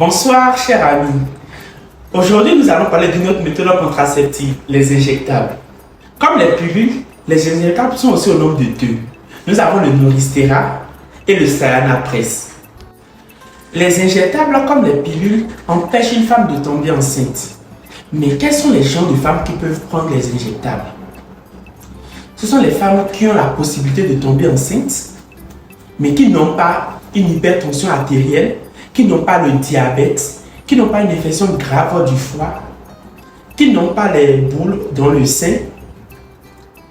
Bonsoir, chers amis. Aujourd'hui, nous allons parler d'une autre méthode contraceptive, les injectables. Comme les pilules, les injectables sont aussi au nombre de deux. Nous avons le Noristera et le Sayana Press. Les injectables, comme les pilules, empêchent une femme de tomber enceinte. Mais quels sont les genres de femmes qui peuvent prendre les injectables? Ce sont les femmes qui ont la possibilité de tomber enceinte, mais qui n'ont pas une hypertension artérielle, qui n'ont pas le diabète, qui n'ont pas une infection grave du foie, qui n'ont pas les boules dans le sein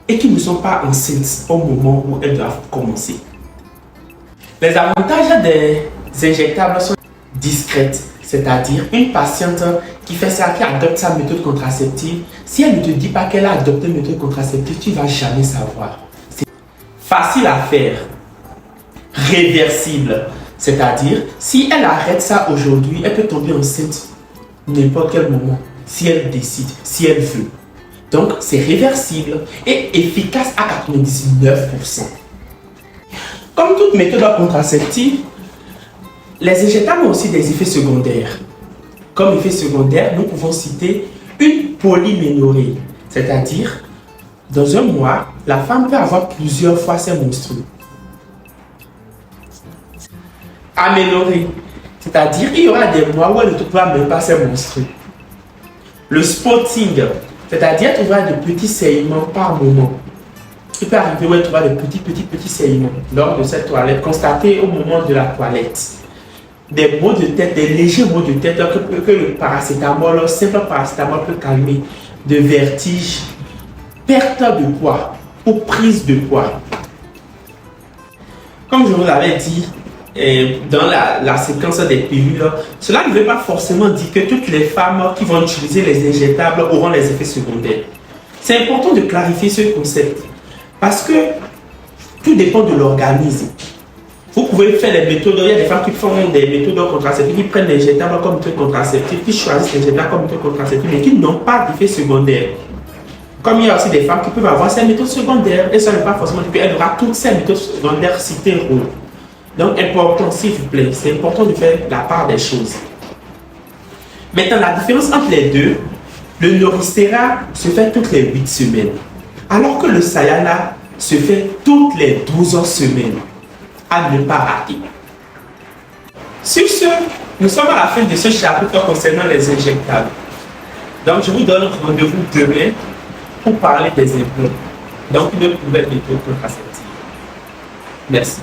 et qui ne sont pas enceintes au moment où elles doivent commencer. Les avantages des injectables sont discrètes, c'est-à-dire une patiente qui fait ça, qui adopte sa méthode contraceptive, si elle ne te dit pas qu'elle a adopté une méthode contraceptive, tu ne vas jamais savoir. C'est facile à faire, réversible. C'est-à-dire, si elle arrête ça aujourd'hui, elle peut tomber enceinte n'importe quel moment, si elle décide, si elle veut. Donc, c'est réversible et efficace à 99%. Comme toute méthode contraceptive, les injectables ont aussi des effets secondaires. Comme effet secondaire, nous pouvons citer une polyménorrhée. C'est-à-dire, dans un mois, la femme peut avoir plusieurs fois ses menstrues. Améliorée, c'est-à-dire il y aura des mois où elle ne trouvera même pas ses menstrues. Le spotting, c'est-à dire elle trouvera de petits saignements par moment. Il peut arriver où elle trouvera de petits saignements lors de cette toilette, constatés au moment de la toilette. Des maux de tête, des légers maux de tête que le paracétamol, le simple paracétamol peut calmer, de vertige, perte de poids ou prise de poids. Comme je vous l'avais dit, dans la séquence des pilules, cela ne veut pas forcément dire que toutes les femmes qui vont utiliser les injectables auront les effets secondaires. C'est important de clarifier ce concept parce que tout dépend de l'organisme. Vous pouvez faire les méthodes, il y a des femmes qui font des méthodes contraceptives, qui prennent l'injectable comme méthode contraceptive, qui choisissent l'injectable comme méthode contraceptive, mais qui n'ont pas d'effet secondaire. Comme il y a aussi des femmes qui peuvent avoir ces méthodes secondaires, et ça ne veut pas forcément dire qu'elle aura toutes ces méthodes secondaires citées. Donc, important, s'il vous plaît, c'est important de faire la part des choses. Maintenant, la différence entre les deux, le Noristera se fait toutes les 8 semaines, alors que le Sayana se fait toutes les 12 semaines. À ne pas rater. Sur ce, nous sommes à la fin de ce chapitre concernant les injectables. Donc, je vous donne rendez-vous demain pour parler des implants. Donc, une nouvelle méthode contraceptive. Merci.